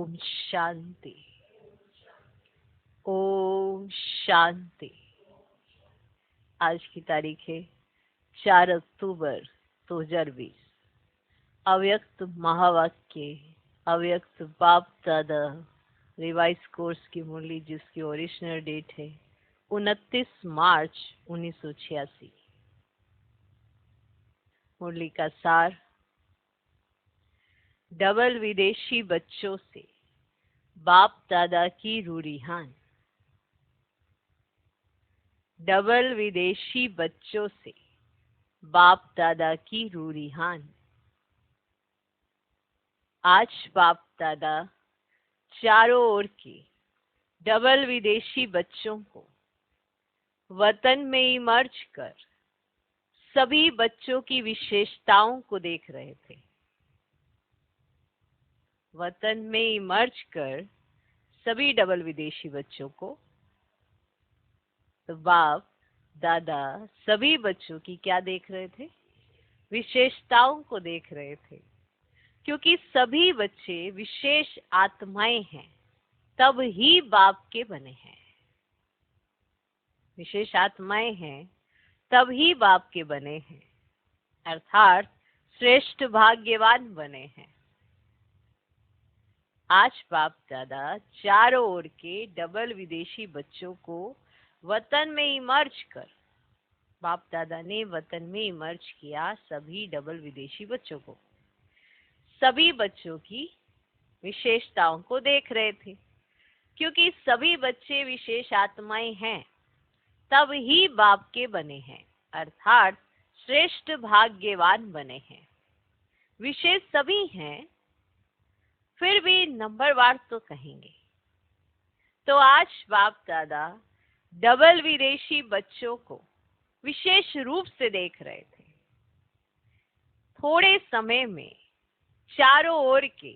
ओम शांति। ओम शांति। आज की तारीख है 4 अक्टूबर 2020। अव्यक्त महावाक्य, अव्यक्त बाप दादा रिवाइज कोर्स की मुरली, जिसकी ओरिजिनल डेट है 29 मार्च 1986। मुरली का सार: डबल विदेशी बच्चों से बाप दादा की रूढ़िहान। डबल विदेशी बच्चों से बाप दादा की रूढ़िहान। आज बाप दादा चारों ओर के डबल विदेशी बच्चों को वतन में इमर्ज कर सभी बच्चों की विशेषताओं को देख रहे थे। वतन में इमर्ज कर सभी डबल विदेशी बच्चों को, तो बाप दादा सभी बच्चों की क्या देख रहे थे? विशेषताओं को देख रहे थे। क्योंकि सभी बच्चे विशेष आत्माएं हैं, तब ही बाप के बने हैं। विशेष आत्माएं हैं तब ही बाप के बने हैं, अर्थात श्रेष्ठ भाग्यवान बने हैं। आज बाप दादा चारों ओर के डबल विदेशी बच्चों को वतन में इमर्ज कर, बाप दादा ने वतन में इमर्ज किया सभी डबल विदेशी बच्चों को, सभी बच्चों की विशेषताओं को देख रहे थे। क्योंकि सभी बच्चे विशेष आत्माएं हैं, तब ही बाप के बने हैं, अर्थात श्रेष्ठ भाग्यवान बने हैं। विशेष सभी हैं, फिर भी नंबरवार तो कहेंगे। तो आज बाप दादा डबल विदेशी बच्चों को विशेष रूप से देख रहे थे। थोड़े समय में चारों ओर के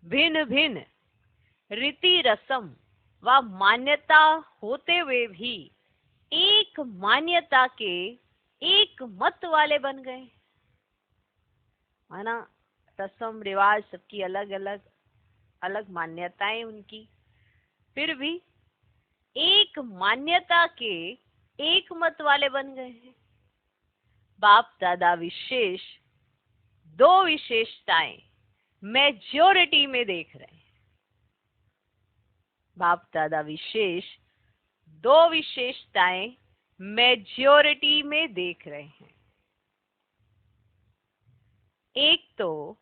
भिन्न भिन्न रीति रस्म व मान्यता होते हुए भी एक मान्यता के एक मत वाले बन गए, है ना। रस्म रिवाज सबकी अलग अलग अलग मान्यताएं उनकी, फिर भी एक मान्यता के एक मत वाले बन गए हैं। बाप दादा विशेष दो विशेषताएं मेजॉरिटी में देख रहे हैं। बाप दादा विशेष दो विशेषताएं मेजॉरिटी में देख रहे हैं। एक तो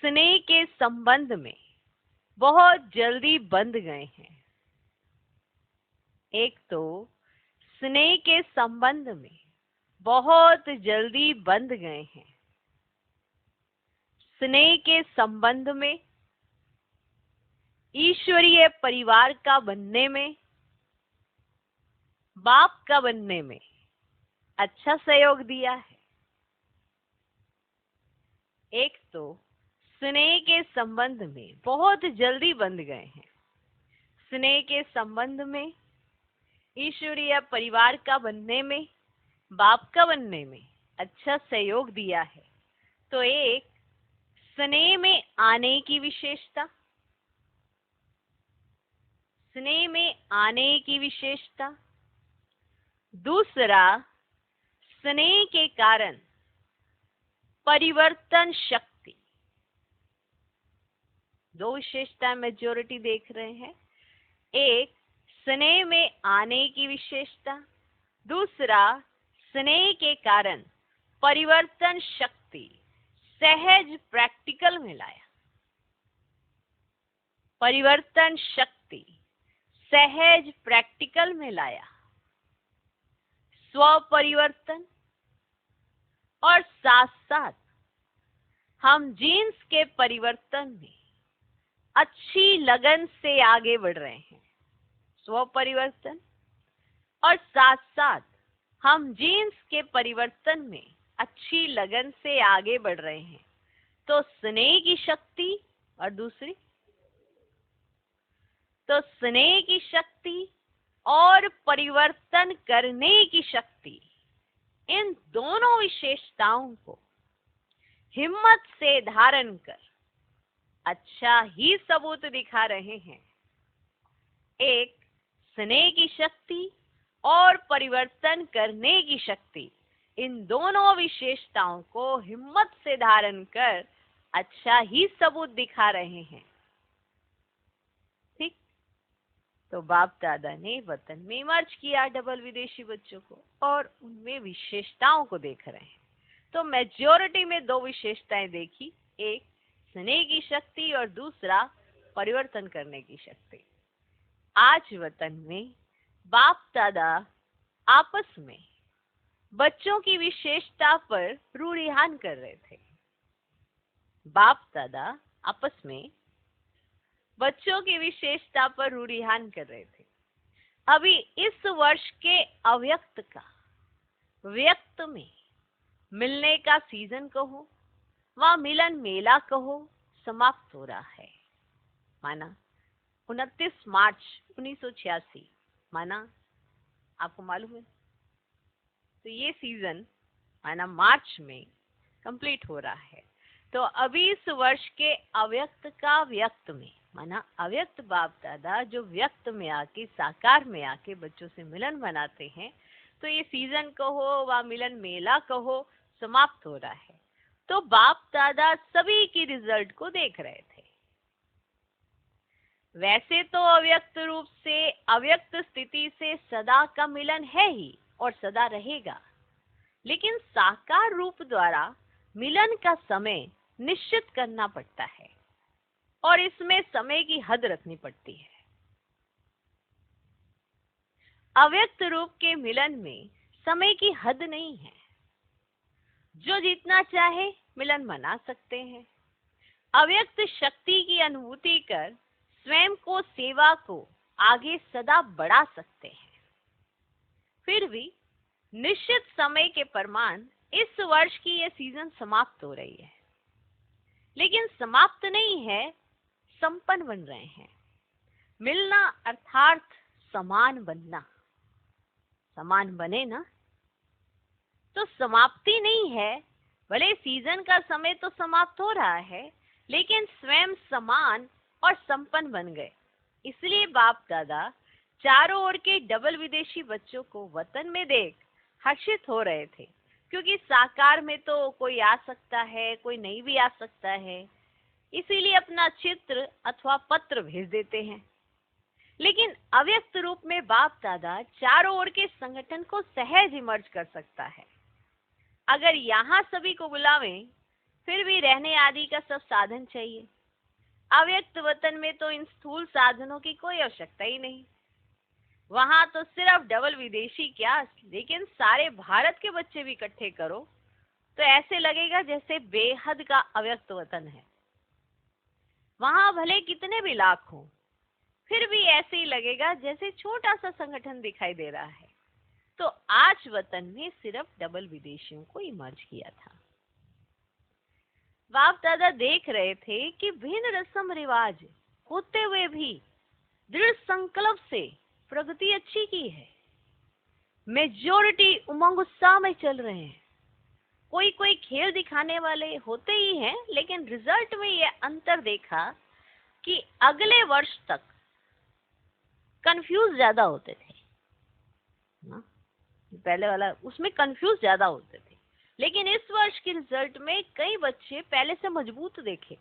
स्नेह के संबंध में बहुत जल्दी बंध गए हैं। एक तो स्नेह के संबंध में बहुत जल्दी बंध गए हैं। स्नेह के संबंध में, ईश्वरीय परिवार का बनने में, बाप का बनने में अच्छा सहयोग दिया है। एक तो स्नेह के संबंध में बहुत जल्दी बंध गए हैं। स्नेह के संबंध में, ईश्वरीय परिवार का बनने में, बाप का बनने में अच्छा सहयोग दिया है। तो एक स्नेह में आने की विशेषता, स्नेह में आने की विशेषता। दूसरा, स्नेह के कारण परिवर्तन शक्ति। दो विशेषता मेजॉरिटी देख रहे हैं। एक स्नेह में आने की विशेषता, दूसरा स्नेह के कारण परिवर्तन शक्ति सहज प्रैक्टिकल में लाया। परिवर्तन शक्ति सहज प्रैक्टिकल में लाया। स्व परिवर्तन और साथ साथ हम जीन्स के परिवर्तन में अच्छी लगन से आगे बढ़ रहे हैं। स्व परिवर्तन और साथ साथ हम जीन्स के परिवर्तन में अच्छी लगन से आगे बढ़ रहे हैं। तो स्नेह की शक्ति और दूसरी, तो स्नेह की शक्ति और परिवर्तन करने की शक्ति, इन दोनों विशेषताओं को हिम्मत से धारण कर अच्छा ही सबूत दिखा रहे हैं। एक, स्नेह की शक्ति और परिवर्तन करने की शक्ति, इन दोनों विशेषताओं को हिम्मत से धारण कर अच्छा ही सबूत दिखा रहे हैं। ठीक, तो बाप दादा ने वतन में मर्ज किया डबल विदेशी बच्चों को और उनमें विशेषताओं को देख रहे हैं। तो मेजॉरिटी में दो विशेषताएं देखी, एक स्नेह की शक्ति और दूसरा परिवर्तन करने की शक्ति। आज वतन में बाप दादा आपस में बच्चों की विशेषता पर रूढ़ियान कर रहे थे। बाप दादा आपस में बच्चों की विशेषता पर रूढ़ियान कर रहे थे। अभी इस वर्ष के अव्यक्त का व्यक्त में मिलने का सीजन कहो व मिलन मेला कहो समाप्त हो रहा है। माना 29 मार्च 1986, माना आपको मालूम है, तो ये सीजन माना मार्च में कंप्लीट हो रहा है। तो अभी इस वर्ष के अव्यक्त का व्यक्त में, माना अव्यक्त बाप दादा जो व्यक्त में आके साकार में आके बच्चों से मिलन बनाते हैं, तो ये सीजन कहो व मिलन मेला कहो समाप्त हो रहा है। तो बाप दादा सभी की रिजल्ट को देख रहे थे। वैसे तो अव्यक्त रूप से अव्यक्त स्थिति से सदा का मिलन है ही और सदा रहेगा, लेकिन साकार रूप द्वारा मिलन का समय निश्चित करना पड़ता है और इसमें समय की हद रखनी पड़ती है। अव्यक्त रूप के मिलन में समय की हद नहीं है, जो जितना चाहे मिलन मना सकते हैं। अव्यक्त शक्ति की अनुभूति कर स्वयं को सेवा को आगे सदा बढ़ा सकते हैं। फिर भी निश्चित समय के प्रमाण इस वर्ष की यह सीजन समाप्त हो रही है, लेकिन समाप्त नहीं है, संपन्न बन रहे हैं। मिलना अर्थात समान बनना। समान बने ना, तो समाप्ति नहीं है। भले सीजन का समय तो समाप्त हो रहा है, लेकिन स्वयं समान और संपन्न बन गए। इसलिए बाप दादा चारों ओर के डबल विदेशी बच्चों को वतन में देख हर्षित हो रहे थे, क्योंकि साकार में तो कोई आ सकता है, कोई नहीं भी आ सकता है। इसीलिए अपना चित्र अथवा पत्र भेज देते हैं। लेकिन अव्यक्त रूप में बाप दादा चारों ओर के संगठन को सहज इमर्ज कर सकता है। अगर यहाँ सभी को बुलावें, फिर भी रहने आदि का सब साधन चाहिए। अव्यक्त वतन में तो इन स्थूल साधनों की कोई आवश्यकता ही नहीं। वहां तो सिर्फ डबल विदेशी क्या, लेकिन सारे भारत के बच्चे भी इकट्ठे करो तो ऐसे लगेगा जैसे बेहद का अव्यक्त वतन है। वहां भले कितने भी लाख हो, फिर भी ऐसे ही लगेगा जैसे छोटा सा संगठन दिखाई दे रहा है। तो आज वतन में सिर्फ डबल विदेशियों को इमर्ज किया था। बाप दादा देख रहे थे कि भिन्न रस्म रिवाज होते हुए भी दृढ़ संकल्प से प्रगति अच्छी की है। मेजॉरिटी उमंग उत्साह में चल रहे हैं। कोई कोई खेल दिखाने वाले होते ही हैं, लेकिन रिजल्ट में यह अंतर देखा कि अगले वर्ष तक कंफ्यूज ज्यादा होते थे ना, पहले वाला उसमें कंफ्यूज ज्यादा होते थे, लेकिन इस वर्ष के रिजल्ट में कई बच्चे पहले से मजबूत देखे।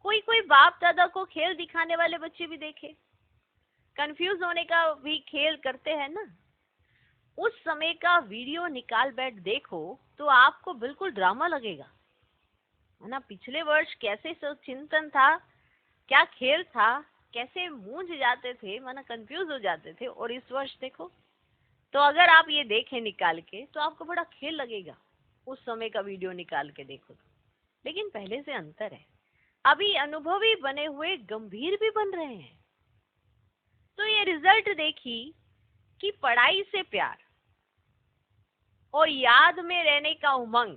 कोई कोई बाप दादा को खेल दिखाने वाले बच्चे भी देखे। कंफ्यूज होने का भी खेल करते हैं ना, उस समय का वीडियो निकाल बैठ देखो तो आपको बिल्कुल ड्रामा लगेगा, है ना। पिछले वर्ष कैसे चिंतन था, क्या खेल था, कैसे मूंझ जाते थे, माना कंफ्यूज हो जाते थे, और इस वर्ष देखो तो अगर आप ये देखें निकाल के तो आपको बड़ा खेल लगेगा। उस समय का वीडियो निकाल के देखो तो, लेकिन पहले से अंतर है। अभी अनुभवी बने हुए गंभीर भी बन रहे हैं। तो ये रिजल्ट देखी कि पढ़ाई से प्यार और याद में रहने का उमंग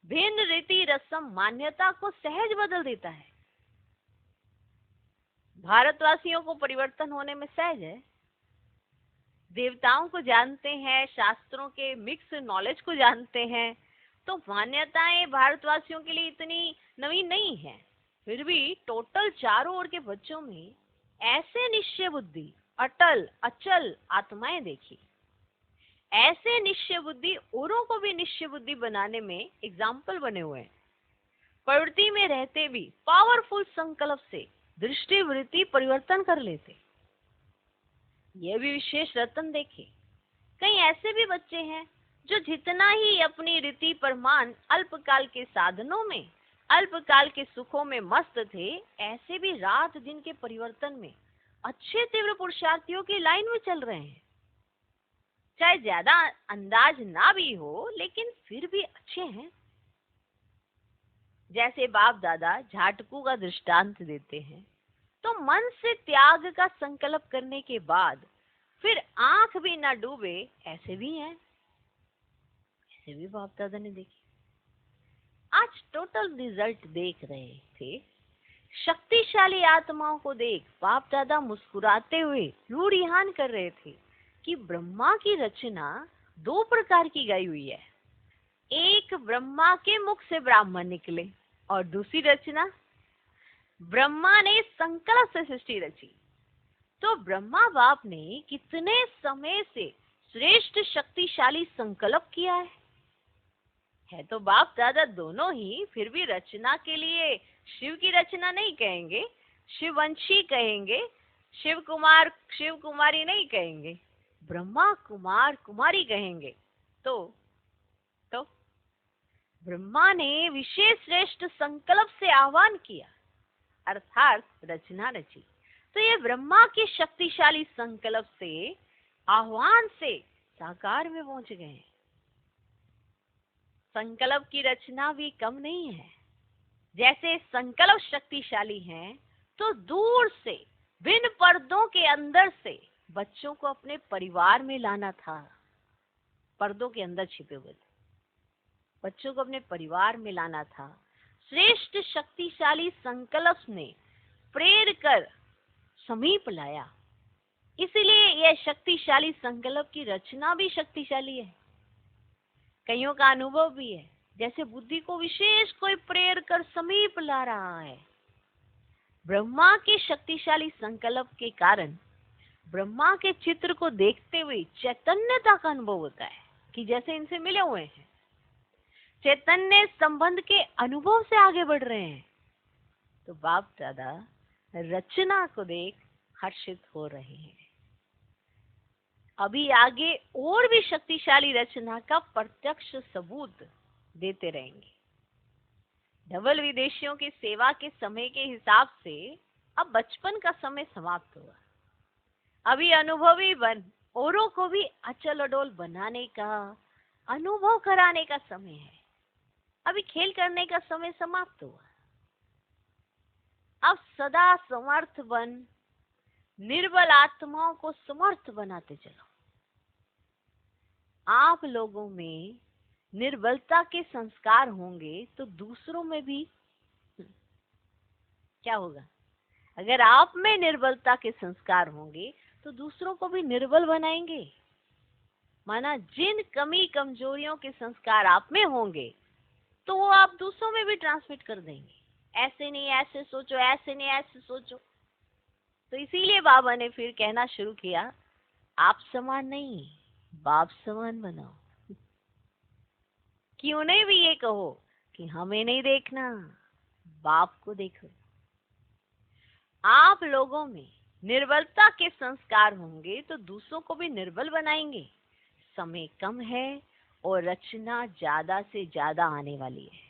भिन्न रीति रस्म मान्यता को सहज बदल देता है। भारतवासियों को परिवर्तन होने में सहज है। देवताओं को जानते हैं, शास्त्रों के मिक्स नॉलेज को जानते हैं, तो मान्यताएं भारतवासियों के लिए इतनी नवीन नहीं है, फिर भी टोटल चारों ओर के बच्चों में ऐसे निश्चय बुद्धि, अटल अचल आत्माएं देखी। ऐसे निश्चय बुद्धि औरों को भी निश्चय बुद्धि बनाने में एग्जाम्पल बने हुए हैं। प्रवृत्ति में रहते भी पावरफुल संकल्प से दृष्टि वृत्ति परिवर्तन कर लेते। यह भी विशेष रतन देखे। कई ऐसे भी बच्चे हैं जो जितना ही अपनी रीति परमान अल्पकाल के साधनों में, अल्पकाल के सुखों में मस्त थे, ऐसे भी रात दिन के परिवर्तन में अच्छे तीव्र पुरुषार्थियों की लाइन में चल रहे हैं। चाहे ज्यादा अंदाज ना भी हो, लेकिन फिर भी अच्छे हैं। जैसे बाप दादा झाटकू का दृष्टांत देते हैं, तो मन से त्याग का संकल्प करने के बाद फिर आंख भी ना डूबे, ऐसे भी हैं। ऐसे भी बाप दादा ने देखे। आज टोटल रिजल्ट देख रहे थे। शक्तिशाली आत्माओं को देख बाप दादा मुस्कुराते हुए रूढ़ियान कर रहे थे कि ब्रह्मा की रचना दो प्रकार की गई हुई है। एक, ब्रह्मा के मुख से ब्राह्मण निकले, और दूसरी रचना ब्रह्मा ने संकल्प से सृष्टि रची। तो ब्रह्मा बाप ने कितने समय से श्रेष्ठ शक्तिशाली संकल्प किया है तो बाप दादा दोनों ही, फिर भी रचना के लिए शिव की रचना नहीं कहेंगे, शिववंशी कहेंगे, शिव कुमार शिव कुमारी नहीं कहेंगे, ब्रह्मा कुमार कुमारी कहेंगे। तो ब्रह्मा ने विशेष श्रेष्ठ संकल्प से आह्वान किया, अर्थात रचना रची। तो ये ब्रह्मा के शक्तिशाली संकल्प से, आह्वान से साकार में पहुंच गए। संकल्प की रचना भी कम नहीं है। जैसे संकल्प शक्तिशाली हैं, तो दूर से बिन पर्दों के अंदर से बच्चों को अपने परिवार में लाना था। पर्दों के अंदर छिपे हुए थे, बच्चों को अपने परिवार में लाना था। श्रेष्ठ शक्तिशाली संकल्प ने प्रेर कर समीप लाया। इसलिए यह शक्तिशाली संकल्प की रचना भी शक्तिशाली है। कईयों का अनुभव भी है, जैसे बुद्धि को विशेष कोई प्रेर कर समीप ला रहा है। ब्रह्मा के शक्तिशाली संकल्प के कारण ब्रह्मा के चित्र को देखते हुए चैतन्यता का अनुभव होता है कि जैसे इनसे मिले हुए हैं। चैतन्य संबंध के अनुभव से आगे बढ़ रहे हैं। तो बाप दादा रचना को देख हर्षित हो रहे हैं। अभी आगे और भी शक्तिशाली रचना का प्रत्यक्ष सबूत देते रहेंगे। धवल विदेशियों की सेवा के समय के हिसाब से अब बचपन का समय समाप्त हुआ। अभी अनुभवी बन औरों को भी अचल अडोल बनाने का, अनुभव कराने का समय है। अभी खेल करने का समय समाप्त हुआ। अब सदा समर्थ बन, निर्बल आत्माओं को समर्थ बनाते चलो। आप लोगों में निर्बलता के संस्कार होंगे तो दूसरों में भी क्या होगा? अगर आप में निर्बलता के संस्कार होंगे तो दूसरों को भी निर्बल बनाएंगे। माना जिन कमी कमजोरियों के संस्कार आप में होंगे तो वो आप दूसरों में भी ट्रांसमिट कर देंगे। ऐसे नहीं ऐसे सोचो, ऐसे नहीं ऐसे सोचो। तो इसीलिए बाबा ने फिर कहना शुरू किया, आप समान नहीं, बाप समान बनाओ। क्यों नहीं भी ये कहो कि हमें नहीं देखना, बाप को देखो। आप लोगों में निर्बलता के संस्कार होंगे तो दूसरों को भी निर्बल बनाएंगे। समय कम है और रचना ज्यादा से ज्यादा आने वाली है।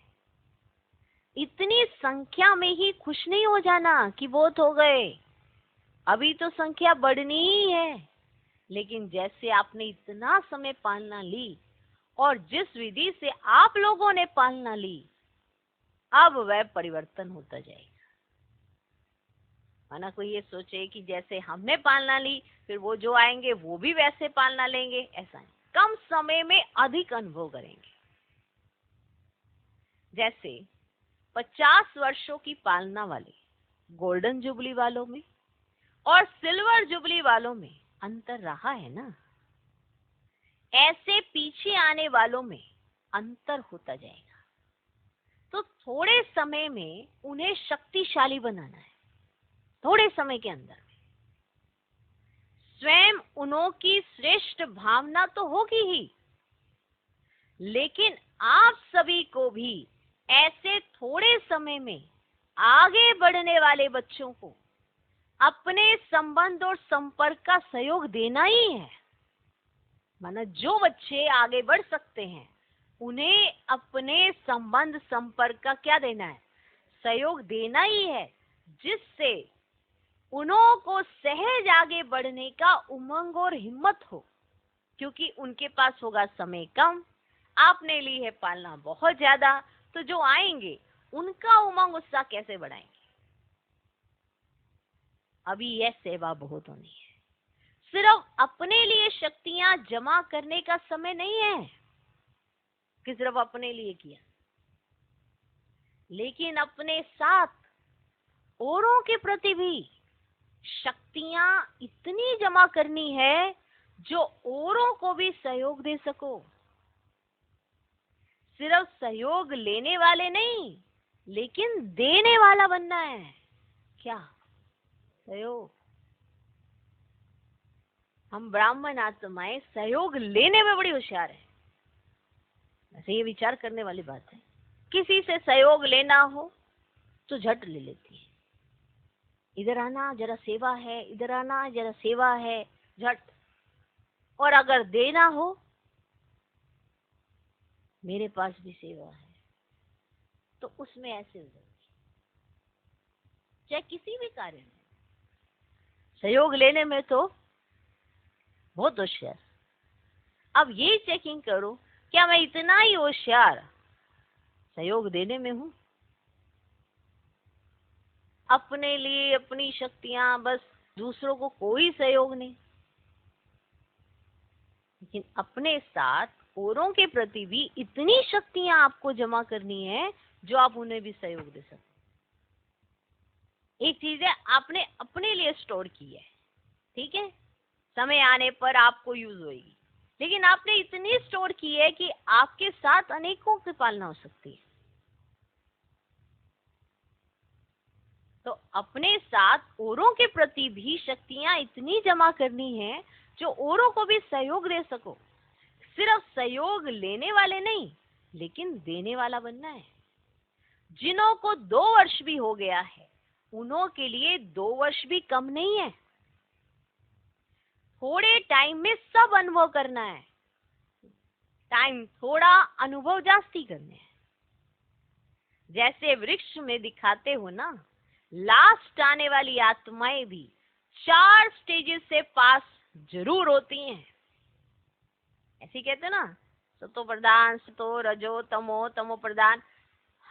इतनी संख्या में ही खुश नहीं हो जाना कि बहुत हो गए। अभी तो संख्या बढ़नी ही है, लेकिन जैसे आपने इतना समय पालना ली और जिस विधि से आप लोगों ने पालना ली, अब वह परिवर्तन होता जाएगा। माना कोई ये सोचे कि जैसे हमने पालना ली फिर वो जो आएंगे वो भी वैसे पालना लेंगे, ऐसा नहीं। कम समय में अधिक अनुभव करेंगे। जैसे 50 वर्षों की पालना वाले गोल्डन जुबली वालों में और सिल्वर जुबली वालों में अंतर रहा है ना। ऐसे पीछे आने वालों में अंतर होता जाएगा। तो थोड़े समय में उन्हें शक्तिशाली बनाना है। थोड़े समय के अंदर स्वयं उन्हों की श्रेष्ठ भावना तो होगी ही, लेकिन आप सभी को भी ऐसे थोड़े समय में आगे बढ़ने वाले बच्चों को अपने संबंध और संपर्क का सहयोग देना ही है। माना जो बच्चे आगे बढ़ सकते हैं उन्हें अपने संबंध संपर्क का क्या देना है? सहयोग देना ही है, जिससे उन्हों को सहज आगे बढ़ने का उमंग और हिम्मत हो, क्योंकि उनके पास होगा समय कम, आपने ली है पालना बहुत ज्यादा, तो जो आएंगे उनका उमंग उत्साह कैसे बढ़ाएंगे? अभी यह सेवा बहुत होनी है। सिर्फ अपने लिए शक्तियां जमा करने का समय नहीं है कि सिर्फ अपने लिए किया, लेकिन अपने साथ औरों के प्रति भी शक्तियां इतनी जमा करनी है जो औरों को भी सहयोग दे सको। सिर्फ सहयोग लेने वाले नहीं, लेकिन देने वाला बनना है। क्या सहयोग? हम ब्राह्मण आत्माएं सहयोग लेने में बड़ी होशियार है। वैसे ये विचार करने वाली बात है। किसी से सहयोग लेना हो तो झट ले लेती है। इधर आना जरा सेवा है, इधर आना जरा सेवा है, झट। और अगर देना हो, मेरे पास भी सेवा है, तो उसमें ऐसे हो जाती। चाहे किसी भी कार्य में सहयोग लेने में तो बहुत होशियार। अब ये चेकिंग करो, क्या मैं इतना ही होशियार सहयोग देने में हूं? अपने लिए अपनी शक्तियां बस, दूसरों को कोई सहयोग नहीं। लेकिन अपने साथ औरों के प्रति भी इतनी शक्तियां आपको जमा करनी है जो आप उन्हें भी सहयोग दे सकें। एक चीज है आपने अपने लिए स्टोर की है, ठीक है, समय आने पर आपको यूज होगी, लेकिन आपने इतनी स्टोर की है कि आपके साथ अनेकों की पालना हो सकती है। तो अपने साथ औरों के प्रति भी शक्तियां इतनी जमा करनी है जो औरों को भी सहयोग दे सको। सिर्फ सहयोग लेने वाले नहीं, लेकिन देने वाला बनना है। जिन्हों को 2 वर्ष भी हो गया है, उन्हों के लिए 2 वर्ष भी कम नहीं है। थोड़े टाइम में सब अनुभव करना है। टाइम थोड़ा, अनुभव जास्ती करने हैं। जैसे वृक्ष में दिखाते हो ना, लास्ट आने वाली आत्माएं भी 4 स्टेजेस से पास जरूर होती हैं। ऐसे कहते ना, सतो प्रधान, सतो रजो तमो, तमो प्रधान।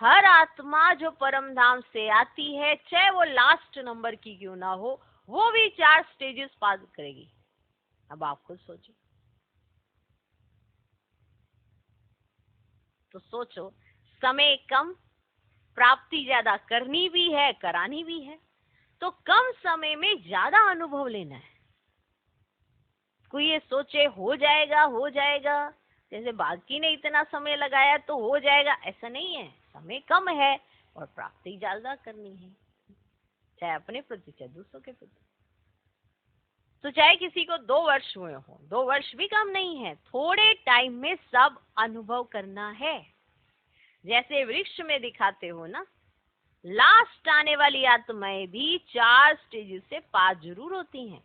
हर आत्मा जो परम धाम से आती है, चाहे वो लास्ट नंबर की क्यों ना हो, वो भी 4 स्टेजेस पास करेगी। अब आप खुद सोचो। तो सोचो, समय कम, प्राप्ति ज्यादा करनी भी है, करानी भी है, तो कम समय में ज्यादा अनुभव लेना है। कोई ये सोचे हो जाएगा हो जाएगा, जैसे बाकी ने इतना समय लगाया तो हो जाएगा, ऐसा नहीं है। समय कम है और प्राप्ति ज्यादा करनी है, चाहे अपने प्रति चाहे दूसरों के प्रति। तो चाहे किसी को 2 वर्ष हुए हो, 2 वर्ष भी कम नहीं है, थोड़े टाइम में सब अनुभव करना है। जैसे वृक्ष में दिखाते हो ना, लास्ट आने वाली आत्माएं भी 4 स्टेजेस से पास जरूर होती हैं।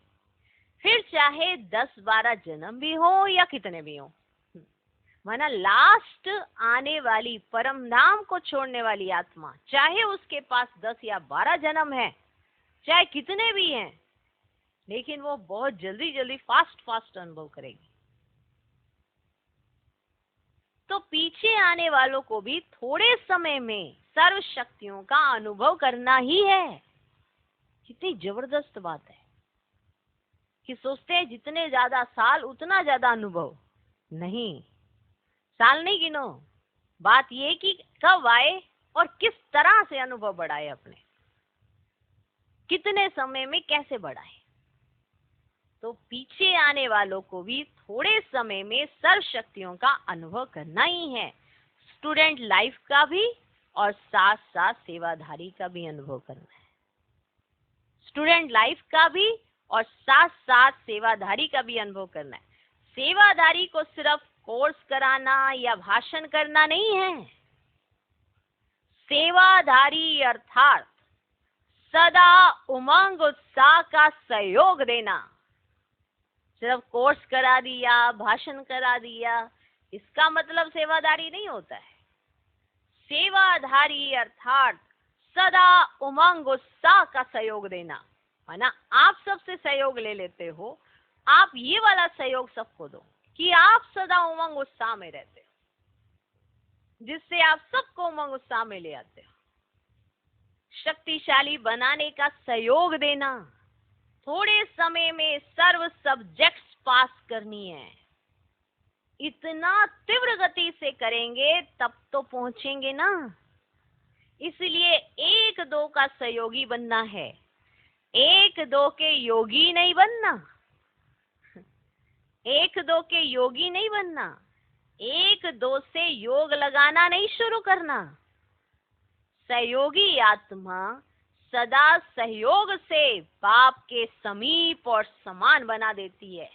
फिर चाहे 10-12 जन्म भी हो या कितने भी हो, माना लास्ट आने वाली परम धाम को छोड़ने वाली आत्मा, चाहे उसके पास 10 या 12 जन्म है, चाहे कितने भी हैं, लेकिन वो बहुत जल्दी जल्दी फास्ट अनुभव करेगी। तो पीछे आने वालों को भी थोड़े समय में सर्व शक्तियों का अनुभव करना ही है। कितनी जबरदस्त बात है कि सोचते हैं जितने ज्यादा साल उतना ज्यादा अनुभव। नहीं, साल नहीं गिनो, बात ये कि कब आए और किस तरह से अनुभव बढ़ाए, अपने कितने समय में कैसे बढ़ाए। तो पीछे आने वालों को भी थोड़े समय में सर्व शक्तियों का अनुभव करना ही है। स्टूडेंट लाइफ का भी और साथ साथ सेवाधारी का भी अनुभव करना है। स्टूडेंट लाइफ का भी और साथ साथ सेवाधारी का भी अनुभव करना है। सेवाधारी को सिर्फ कोर्स कराना या भाषण करना नहीं है। सेवाधारी अर्थात सदा उमंग उत्साह का सहयोग देना। सिर्फ कोर्स करा दिया, भाषण करा दिया, इसका मतलब सेवाधारी नहीं होता है। सेवाधारी अर्थात सदा उमंग उत्साह का सहयोग देना, है ना। आप सबसे सहयोग ले लेते हो, आप ये वाला सहयोग सबको दो कि आप सदा उमंग उत्साह में रहते हो, जिससे आप सबको उमंग उत्साह में ले आते हो। शक्तिशाली बनाने का सहयोग देना, थोड़े समय में सर्व सब्जेक्ट्स पास करनी है। इतना तीव्र गति से करेंगे तब तो पहुंचेंगे ना। इसलिए 1-2 का सहयोगी बनना है, 1-2 के योगी नहीं बनना। 1-2 के योगी नहीं बनना, 1-2 से योग लगाना नहीं शुरू करना। सहयोगी आत्मा सदा सहयोग से बाप के समीप और समान बना देती है।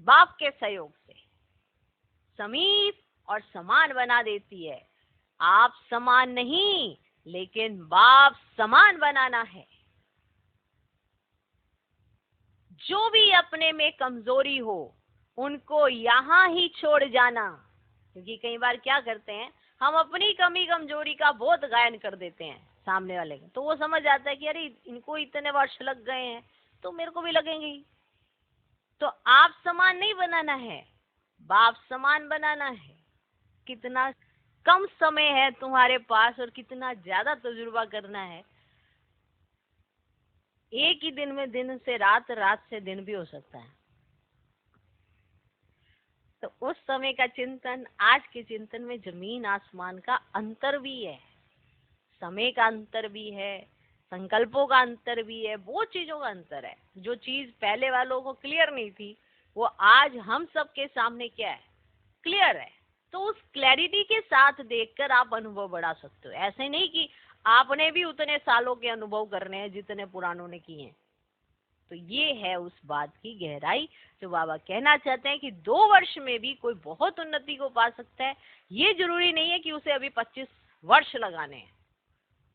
बाप के सहयोग से समीप और समान बना देती है। आप समान नहीं, लेकिन बाप समान बनाना है। जो भी अपने में कमजोरी हो उनको यहाँ ही छोड़ जाना। क्योंकि कई बार क्या करते हैं, हम अपनी कमी कमजोरी का बहुत गायन कर देते हैं सामने वाले का, तो वो समझ आता है कि अरे इनको इतने वर्ष लग गए हैं तो मेरे को भी लगेंगे ही। तो आप समान नहीं बनाना है, बाप समान बनाना है। कितना कम समय है तुम्हारे पास और कितना ज्यादा तजुर्बा करना है। एक ही दिन में दिन से रात, रात से दिन भी हो सकता है। तो उस समय का चिंतन आज के चिंतन में जमीन आसमान का अंतर भी है, समय का अंतर भी है, संकल्पों का अंतर भी है, बहुत चीजों का अंतर है। जो चीज पहले वालों को क्लियर नहीं थी वो आज हम सबके सामने क्या है, क्लियर है। तो उस क्लैरिटी के साथ देखकर आप अनुभव बढ़ा सकते हो। ऐसे नहीं कि आपने भी उतने सालों के अनुभव करने हैं जितने पुरानों ने किए हैं। तो ये है उस बात की गहराई जो बाबा कहना चाहते हैं कि 2 वर्ष में भी कोई बहुत उन्नति को पा सकता है। ये जरूरी नहीं है कि उसे अभी 25 वर्ष लगाने हैं।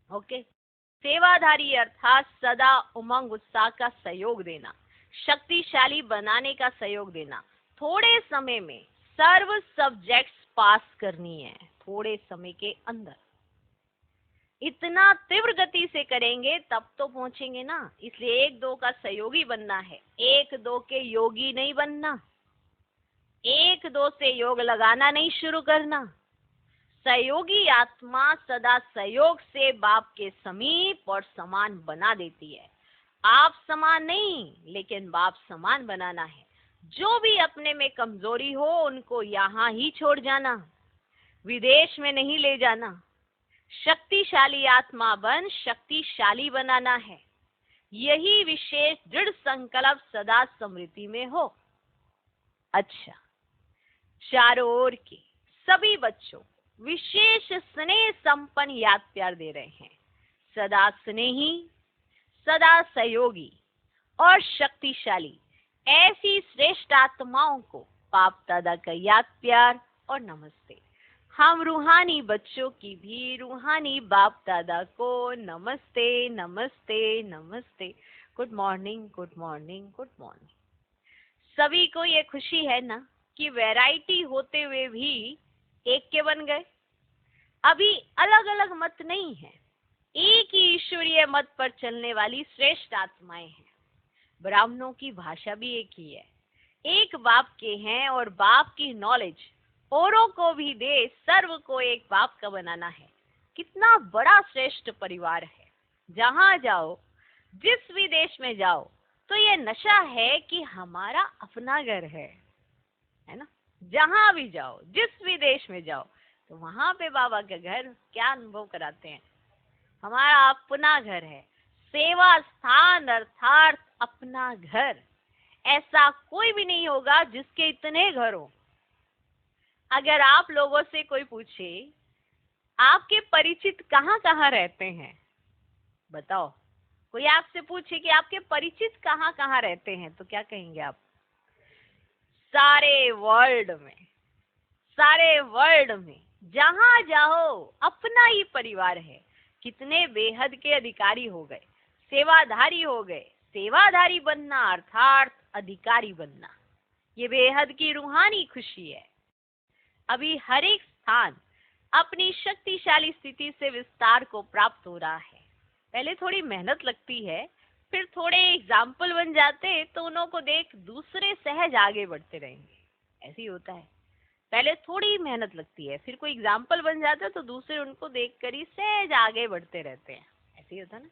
ओके। सेवाधारी अर्थात सदा उमंग उत्साह का सहयोग देना, शक्तिशाली बनाने का सहयोग देना, थोड़े समय में सर्व सब्जेक्ट्स पास करनी है, थोड़े समय के अंदर। इतना तीव्र गति से करेंगे तब तो पहुंचेंगे ना। इसलिए 1-2 का सहयोगी बनना है, 1-2 के योगी नहीं बनना। 1-2 से योग लगाना नहीं शुरू करना। सहयोगी आत्मा सदा सहयोग से बाप के समीप और समान बना देती है। आप समान नहीं, लेकिन बाप समान बनाना है। जो भी अपने में कमजोरी हो उनको यहाँ ही छोड़ जाना, विदेश में नहीं ले जाना। शक्तिशाली आत्मा बन शक्तिशाली बनाना है। यही विशेष दृढ़ संकल्प सदा स्मृति में हो। अच्छा, चारों ओर के सभी बच्चों विशेष स्नेह संपन्न याद प्यार दे रहे हैं। सदा स्नेही, सदा सहयोगी और शक्तिशाली ऐसी श्रेष्ठ आत्माओं को बाप दादा का याद प्यार और नमस्ते। हम रूहानी बच्चों की भी रूहानी बाप दादा को नमस्ते नमस्ते नमस्ते। Good morning, good morning, good morning. सभी को ये खुशी है ना कि वैरायटी होते हुए भी एक के बन गए। अभी अलग अलग मत नहीं है, एक ही ईश्वरीय मत पर चलने वाली श्रेष्ठ आत्माएं हैं। ब्राह्मणों की भाषा भी एक ही है, एक बाप के हैं और बाप की नॉलेज औरों को भी दे, सर्व को एक बाप का बनाना है। कितना बड़ा श्रेष्ठ परिवार है। जहां जाओ, जिस भी देश में जाओ, तो ये नशा है कि हमारा अपना घर है ना। जहां भी जाओ, जिस भी देश में जाओ, तो वहां पे बाबा का घर क्या अनुभव कराते हैं, हमारा अपना घर है। सेवा स्थान अर्थात अपना घर। ऐसा कोई भी नहीं होगा जिसके इतने घर हो। अगर आप लोगों से कोई पूछे आपके परिचित कहाँ कहाँ रहते हैं? बताओ, कोई आपसे पूछे कि आपके परिचित कहाँ कहाँ रहते हैं तो क्या कहेंगे आप? सारे वर्ल्ड में, सारे वर्ल्ड में जहां जाओ अपना ही परिवार है। कितने बेहद के अधिकारी हो गए, सेवाधारी हो गए। सेवाधारी बनना अर्थात अधिकारी बनना, ये बेहद की रूहानी खुशी है। अभी हर एक स्थान अपनी शक्तिशाली स्थिति से विस्तार को प्राप्त हो रहा है। पहले थोड़ी मेहनत लगती है, फिर थोड़े एग्जाम्पल बन जाते तो उन्हों को देख दूसरे सहज आगे बढ़ते रहेंगे। ऐसे ही होता है, पहले थोड़ी मेहनत लगती है, फिर कोई एग्जाम्पल बन जाता है तो दूसरे उनको देखकर ही सहज आगे बढ़ते रहते हैं। ऐसे ही होता है ना।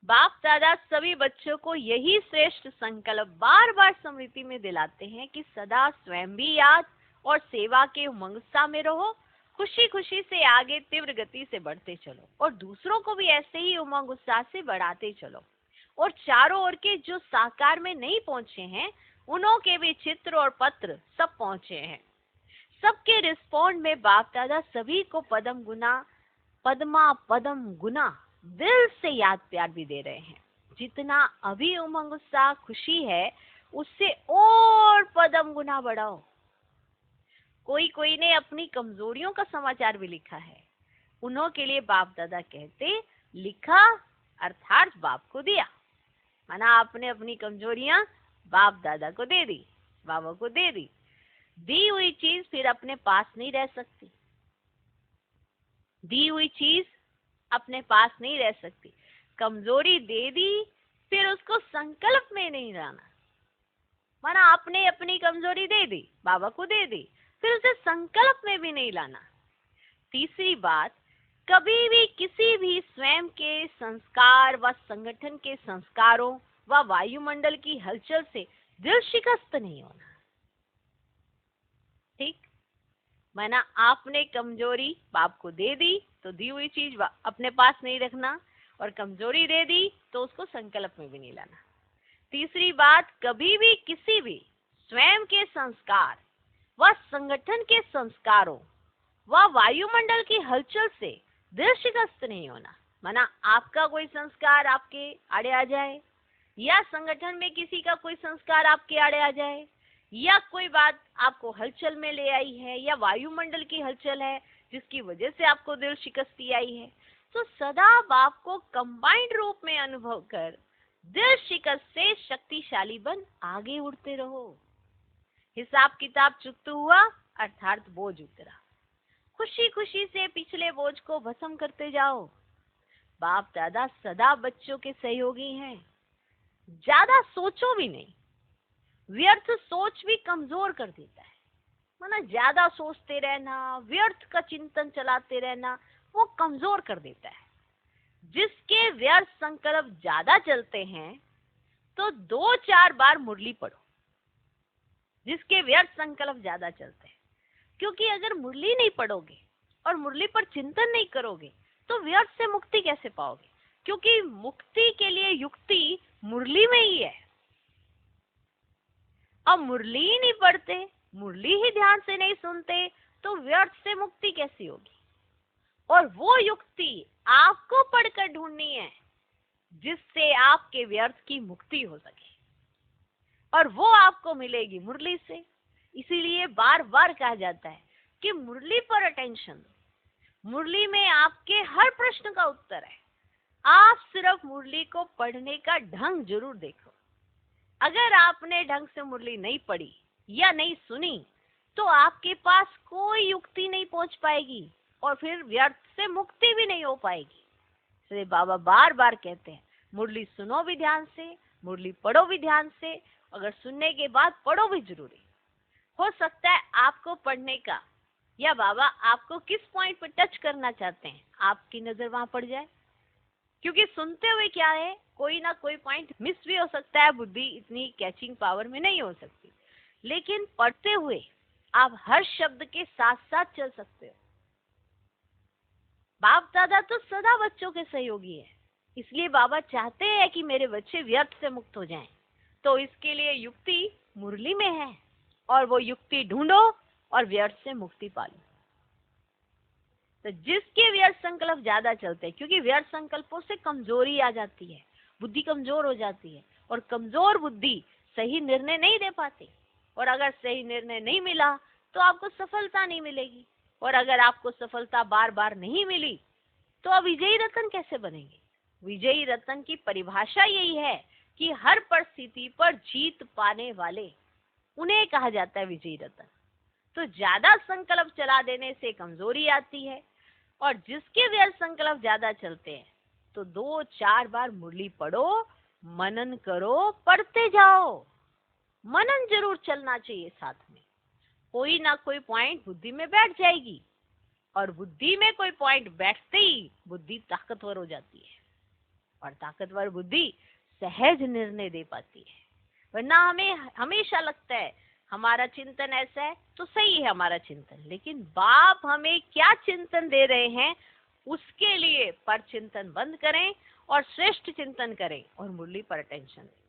बाप दादा सभी बच्चों को यही श्रेष्ठ संकल्प बार बार स्मृति में दिलाते हैं कि सदा स्वयं भी याद और सेवा के उमंग उत्साह में रहो। खुशी खुशी से आगे तीव्र गति से बढ़ते चलो और दूसरों को भी ऐसे ही उमंग उत्साह से बढ़ाते चलो। और चारों ओर के जो साकार में नहीं पहुंचे हैं, उन्हों के भी चित्र और पत्र सब पहुंचे हैं। सबके रिस्पॉन्ड में बाप दादा सभी को पदम गुना दिल से याद प्यार भी दे रहे हैं। जितना अभी उमंग उत्साह खुशी है, उससे और पदम गुना बढ़ाओ। कोई ने अपनी कमजोरियों का समाचार भी लिखा है। उन्हों के लिए बाप दादा कहते, लिखा अर्थात बाप को दिया। माना आपने अपनी कमजोरियां बाप दादा को दे दी, बाबा को दे दी। दी हुई चीज फिर अपने पास नहीं रह सकती। दी हुई चीज अपने पास नहीं रह सकती। कमजोरी दे दी, फिर उसको संकल्प में नहीं लाना। माना आपने अपनी कमजोरी दे दी, बाबा को दे दी, फिर उसे संकल्प में भी नहीं लाना। तीसरी बात, कभी भी किसी भी स्वयं के संस्कार व संगठन के संस्कारों व वायुमंडल की हलचल से दिल शिकस्त नहीं होना। ठीक, माना आपने कमजोरी बाप को दे दी तो दी हुई चीज अपने पास नहीं रखना, और कमजोरी दे दी तो उसको संकल्प में भी नहीं लाना। तीसरी बात, कभी भी किसी भी स्वयं के संस्कार व संगठन के संस्कारों व वायुमंडल की हलचल से दिल शिकस्त नहीं होना। माना आपका कोई संस्कार आपके आड़े आ जाए, या संगठन में किसी का कोई संस्कार आपके आड़े आ जाए, या कोई बात आपको हलचल में ले आई है, या वायुमंडल की हलचल है जिसकी वजह से आपको दिल शिकस्ती आई है, तो सदा बाप को कंबाइंड रूप में अनुभव कर दिल शिकस्त से शक्तिशाली बन आगे उड़ते रहो। हिसाब किताब चुकता हुआ अर्थात बोझ उतरा। खुशी खुशी से पिछले बोझ को भस्म करते जाओ। बाप दादा सदा बच्चों के सहयोगी हैं। ज्यादा सोचो भी नहीं, व्यर्थ सोच भी कमजोर कर देता है। माना ज्यादा सोचते रहना, व्यर्थ का चिंतन चलाते रहना, वो कमजोर कर देता है। जिसके व्यर्थ संकल्प ज्यादा चलते हैं तो 2-4 बार मुरली पढ़ो। जिसके व्यर्थ संकल्प ज्यादा चलते हैं, क्योंकि अगर मुरली नहीं पढ़ोगे और मुरली पर चिंतन नहीं करोगे तो व्यर्थ से मुक्ति कैसे पाओगे? क्योंकि मुक्ति के लिए युक्ति मुरली में ही है। अब मुरली ही नहीं पढ़ते, मुरली ही ध्यान से नहीं सुनते तो व्यर्थ से मुक्ति कैसी होगी? और वो युक्ति आपको पढ़कर ढूंढनी है जिससे आपके व्यर्थ की मुक्ति हो सके, और वो आपको मिलेगी मुरली से। इसीलिए बार बार कहा जाता है कि मुरली पर अटेंशन दो। मुरली में आपके हर प्रश्न का उत्तर है। आप सिर्फ मुरली को पढ़ने का ढंग जरूर देखो। अगर आपने ढंग से मुरली नहीं पढ़ी या नहीं सुनी तो आपके पास कोई युक्ति नहीं पहुंच पाएगी और फिर व्यर्थ से मुक्ति भी नहीं हो पाएगी। इसलिए बाबा बार बार कहते हैं, मुरली सुनो भी ध्यान से, मुरली पढ़ो भी ध्यान से, अगर सुनने के बाद पढ़ो भी जरूरी। हो सकता है आपको पढ़ने का या बाबा आपको किस पॉइंट पर टच करना चाहते हैं आपकी नजर वहां पड़ जाए, क्योंकि सुनते हुए क्या है, कोई ना कोई पॉइंट मिस भी हो सकता है। बुद्धि इतनी कैचिंग पावर में नहीं हो सकती, लेकिन पढ़ते हुए आप हर शब्द के साथ साथ चल सकते हो। बाप दादा तो सदा बच्चों के सहयोगी है, इसलिए बाबा चाहते हैं कि मेरे बच्चे व्यर्थ से मुक्त हो जाएं। तो इसके लिए युक्ति मुरली में है, और वो युक्ति ढूंढो और व्यर्थ से मुक्ति पालो। तो जिसके व्यर्थ संकल्प ज्यादा चलते हैं, क्योंकि व्यर्थ संकल्पों से कमजोरी आ जाती है, बुद्धि कमजोर हो जाती है, और कमजोर बुद्धि सही निर्णय नहीं दे पाती, और अगर सही निर्णय नहीं मिला तो आपको सफलता नहीं मिलेगी, और अगर आपको सफलता बार बार नहीं मिली तो आप विजयी रत्न कैसे बनेंगे। विजयी रत्न की परिभाषा यही है कि हर परिस्थिति पर जीत पाने वाले, उन्हें कहा जाता है विजयी रत्न। तो ज्यादा संकल्प चला देने से कमजोरी आती है, और जिसके व्यर्थ संकल्प ज्यादा चलते हैं तो 2-4 बार मुरली पढ़ो, मनन करो, पढ़ते जाओ। मनन जरूर चलना चाहिए साथ में। कोई ना कोई पॉइंट बुद्धि में बैठ जाएगी, और बुद्धि में कोई पॉइंट बैठते ही बुद्धि ताकतवर हो जाती है, और ताकतवर बुद्धि सहज निर्णय दे पाती है। वरना हमें हमेशा लगता है हमारा चिंतन ऐसा है तो सही है हमारा चिंतन, लेकिन बाप हमें क्या चिंतन दे रहे हैं उसके लिए पर चिंतन बंद करें और श्रेष्ठ चिंतन करें और मुरली पर अटेंशन दें,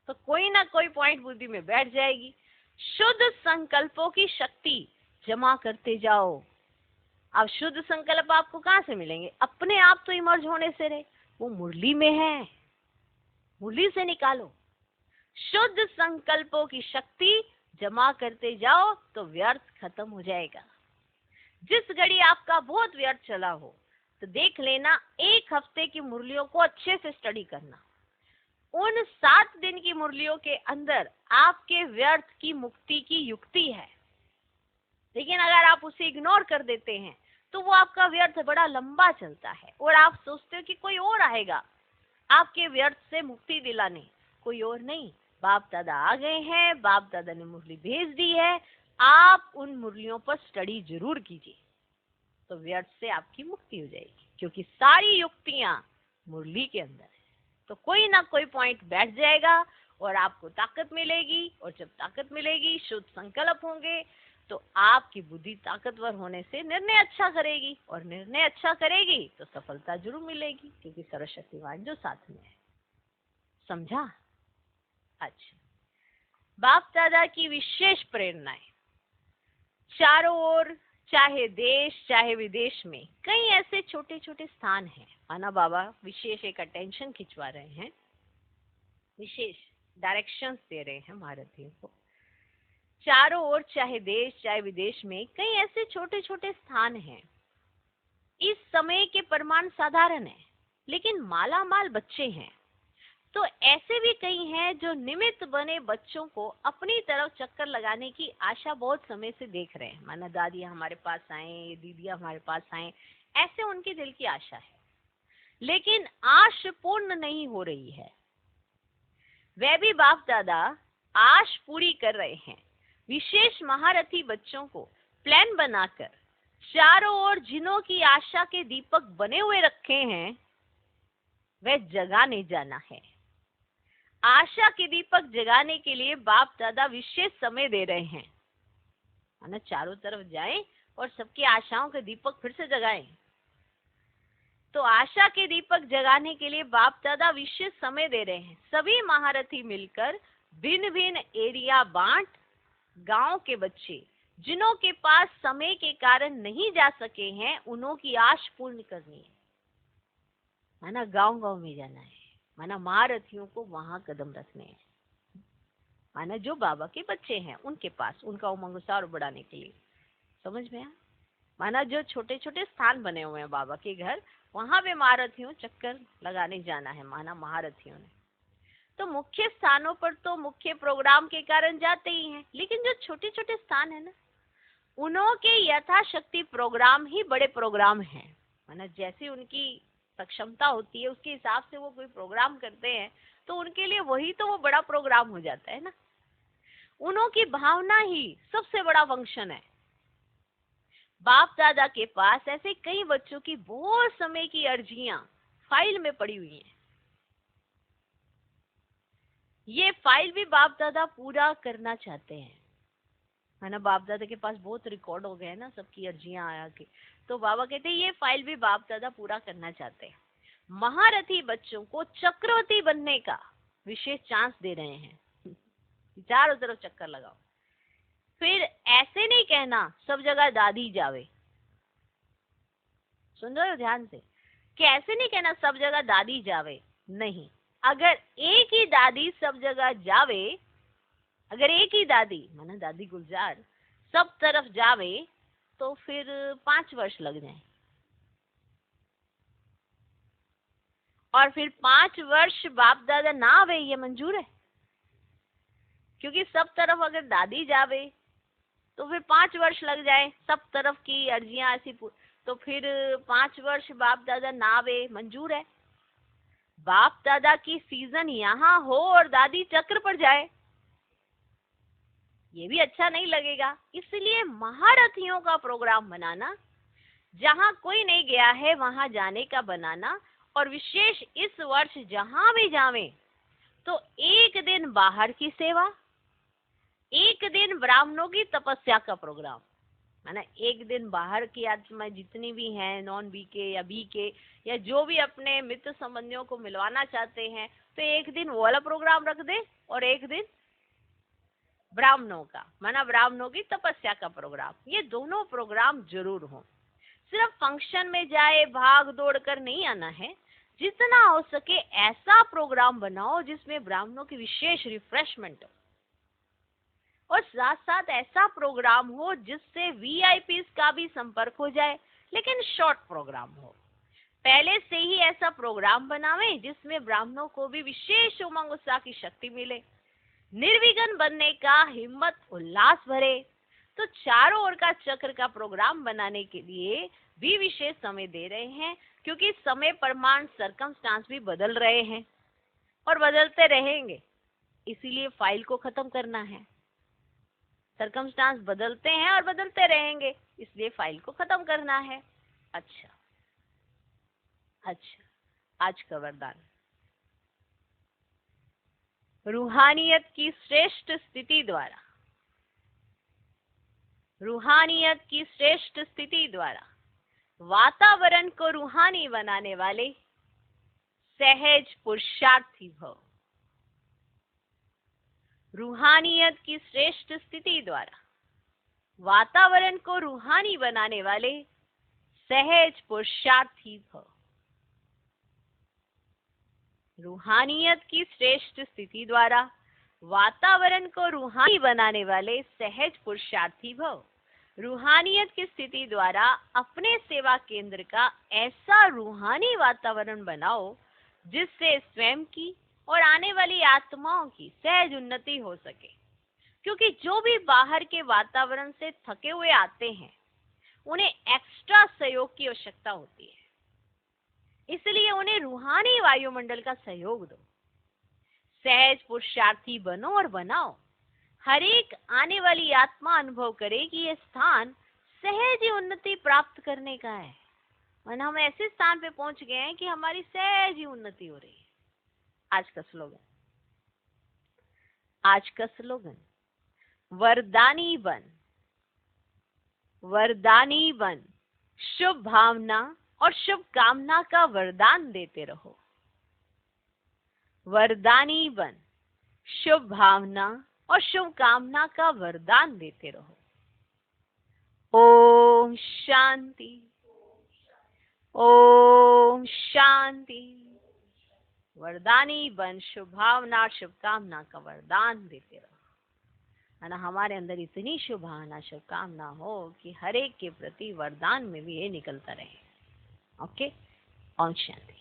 तो कोई ना कोई पॉइंट बुद्धि में बैठ जाएगी। शुद्ध संकल्पों की शक्ति जमा करते जाओ। अब शुद्ध संकल्प आपको कहाँ से मिलेंगे? अपने आप तो इमर्ज होने से रहे, वो मुरली में है, मुरली से निकालो। शुद्ध संकल्पों की शक्ति जमा करते जाओ तो व्यर्थ खत्म हो जाएगा। जिस घड़ी आपका बहुत व्यर्थ चला हो तो देख लेना, 1 हफ्ते की मुरलियों को अच्छे से स्टडी करना। उन 7 दिन की मुरलियों के अंदर आपके व्यर्थ की मुक्ति की युक्ति है, लेकिन अगर आप उसे इग्नोर कर देते हैं तो वो आपका व्यर्थ बड़ा लंबा चलता है, और आप सोचते हो कि कोई और आएगा आपके व्यर्थ से मुक्ति दिलाने। कोई और नहीं, बाप दादा आ गए हैं, बाप दादा ने मुरली भेज दी है। आप उन मुरलियों पर स्टडी जरूर कीजिए, तो व्यर्थ से आपकी मुक्ति हो जाएगी, क्योंकि सारी युक्तियां मुरली के अंदर है। तो कोई ना कोई पॉइंट बैठ जाएगा और आपको ताकत मिलेगी, और जब ताकत मिलेगी, शुद्ध संकल्प होंगे, तो आपकी बुद्धि ताकतवर होने से निर्णय अच्छा करेगी, और निर्णय अच्छा करेगी तो सफलता जरूर मिलेगी, क्योंकि सर्वशक्तिवान जो साथ में है। समझा? अच्छा, बाप दादा की विशेष प्रेरणाएं। चारों ओर, चाहे देश चाहे विदेश में, कई ऐसे छोटे छोटे स्थान हैं। माना बाबा विशेष एक अटेंशन खिंचवा रहे हैं, विशेष डायरेक्शंस दे रहे हैं भारतीयों को। चारों ओर, चाहे देश चाहे विदेश में, कई ऐसे छोटे छोटे स्थान हैं। इस समय के प्रमाण साधारण है, लेकिन माला माल बच्चे हैं। तो ऐसे भी कई हैं जो निमित्त बने बच्चों को अपनी तरफ चक्कर लगाने की आशा बहुत समय से देख रहे हैं। माना दादियां हमारे पास आए, दीदियां हमारे पास आए, ऐसे उनके दिल की आशा है, लेकिन आश पूर्ण नहीं हो रही है। वह भी बाप दादा आश पूरी कर रहे हैं। विशेष महारथी बच्चों को प्लान बनाकर चारों ओर जिनों की आशा के दीपक बने हुए रखे हैं, वह जगाने जाना है। आशा के दीपक जगाने के लिए बाप दादा विशेष समय दे रहे हैं। ना चारों तरफ जाएं और सबकी आशाओं के दीपक फिर से जगाएं। तो आशा के दीपक जगाने के लिए बाप दादा विशेष समय दे रहे हैं। सभी महारथी मिलकर भिन्न भिन्न एरिया बांट, गांव के बच्चे जिनों के पास समय के कारण नहीं जा सके हैं, उन्हों की आश पूर्ण करनी है। माना गांव गांव में जाना है, माना महारथियों को वहां कदम रखने हैं, माना जो बाबा के बच्चे हैं उनके पास उनका उमंग उत्साह बढ़ाने के लिए। समझ में आया? माना जो छोटे छोटे स्थान बने हुए हैं बाबा के घर, वहां पे महारथियों चक्कर लगाने जाना है। माना महारथियों ने तो मुख्य स्थानों पर तो मुख्य प्रोग्राम के कारण जाते ही हैं, लेकिन जो छोटे छोटे स्थान है ना, उन्हों के यथाशक्ति प्रोग्राम ही बड़े प्रोग्राम हैं। माना जैसी उनकी सक्षमता होती है उसके हिसाब से वो कोई प्रोग्राम करते हैं, तो उनके लिए वही तो वो बड़ा प्रोग्राम हो जाता है ना। उन्हों की भावना ही सबसे बड़ा फंक्शन है। बाप दादा के पास ऐसे कई बच्चों की बहुत समय की अर्जियां फाइल में पड़ी हुई हैं। ये फाइल भी बाप दादा पूरा करना चाहते हैं, है ना। बाप दादा के पास बहुत रिकॉर्ड हो गए हैं ना सबकी अर्जियां आया के, तो बाबा कहते हैं ये फाइल भी बाप दादा पूरा करना चाहते हैं। महारथी बच्चों को चक्रवर्ती बनने का विशेष चांस दे रहे हैं। चारों तरफ चक्कर लगाओ। फिर ऐसे नहीं कहना सब जगह दादी जावे, सुन रहे हो ध्यान से, कि ऐसे नहीं कहना सब जगह दादी जावे, नहीं। अगर एक ही दादी सब जगह जावे, अगर एक ही दादी माना दादी गुलजार सब तरफ जावे, तो फिर 5 वर्ष लग जाए, और फिर 5 वर्ष बाप दादा ना आवे, ये मंजूर है? क्योंकि सब तरफ अगर दादी जावे तो फिर 5 वर्ष लग जाए, सब तरफ की अर्जियां ऐसी, तो फिर 5 वर्ष बाप दादा ना आवे, मंजूर है? बाप दादा की सीजन यहाँ हो और दादी चक्र पर जाए, ये भी अच्छा नहीं लगेगा। इसलिए महारथियों का प्रोग्राम बनाना, जहाँ कोई नहीं गया है वहां जाने का बनाना, और विशेष इस वर्ष जहां भी जावे तो एक दिन बाहर की सेवा, एक दिन ब्राह्मणों की तपस्या का प्रोग्राम, है ना। एक दिन बाहर की आत्मा जितनी भी हैं, नॉन बी के या बी के, या जो भी अपने मित्र संबंधियों को मिलवाना चाहते हैं, तो एक दिन वो वाला प्रोग्राम रख दे, और एक दिन ब्राह्मणों का, माना ब्राह्मणों की तपस्या का प्रोग्राम। ये दोनों प्रोग्राम जरूर हो। सिर्फ फंक्शन में जाए भाग दौड़ कर नहीं आना है, जितना हो सके ऐसा प्रोग्राम बनाओ जिसमें ब्राह्मणों की विशेष रिफ्रेशमेंट हो, और साथ साथ ऐसा प्रोग्राम हो जिससे वीआईपीज का भी संपर्क हो जाए, लेकिन शॉर्ट प्रोग्राम हो। पहले से ही ऐसा प्रोग्राम बनावें जिसमें ब्राह्मणों को भी विशेष उमंग उत्साह की शक्ति मिले, निर्विघ्न बनने का हिम्मत उल्लास भरे। तो चारों ओर का चक्र का प्रोग्राम बनाने के लिए भी विशेष समय दे रहे हैं, क्योंकि समय प्रमाण सर्कमस्टांस भी बदल रहे हैं और बदलते रहेंगे, इसीलिए फाइल को खत्म करना है। सर्कमस्टांस बदलते हैं और बदलते रहेंगे, इसलिए फाइल को खत्म करना है। अच्छा, आज का वरदान, रूहानियत की श्रेष्ठ स्थिति द्वारा, रूहानियत की श्रेष्ठ स्थिति द्वारा वातावरण को रूहानी बनाने वाले सहज पुरुषार्थी भव। रूहानियत की श्रेष्ठ स्थिति द्वारा वातावरण को रूहानी बनाने वाले सहज पुरुषार्थी भव। रूहानियत की श्रेष्ठ स्थिति द्वारा वातावरण को रूहानी बनाने वाले सहज पुरुषार्थी भव। रूहानियत की स्थिति द्वारा अपने सेवा केंद्र का ऐसा रूहानी वातावरण बनाओ जिससे स्वयं की और आने वाली आत्माओं की सहज उन्नति हो सके। क्योंकि जो भी बाहर के वातावरण से थके हुए आते हैं, उन्हें एक्स्ट्रा सहयोग की आवश्यकता होती है, इसलिए उन्हें रूहानी वायुमंडल का सहयोग दो। सहज पुरुषार्थी बनो और बनाओ। हर एक आने वाली आत्मा अनुभव करे कि यह स्थान सहज ही उन्नति प्राप्त करने का है, और हम ऐसे स्थान पे पहुंच गए हैं कि हमारी सहज ही उन्नति हो रही है। आज का स्लोगन, आज का स्लोगन, वरदानी बन, वरदानी बन, शुभ भावना और शुभ कामना का वरदान देते रहो। वरदानी बन, शुभ भावना और शुभ कामना का वरदान देते रहो। ओम शांति, ओम शांति। वरदानी बन, शुभ भावना और शुभ कामना का वरदान देते रहो। है ना, हमारे अंदर इतनी शुभ भावना शुभ कामना हो कि हर एक के प्रति वरदान में भी ये निकलता रहे। ओके, ओम शांति।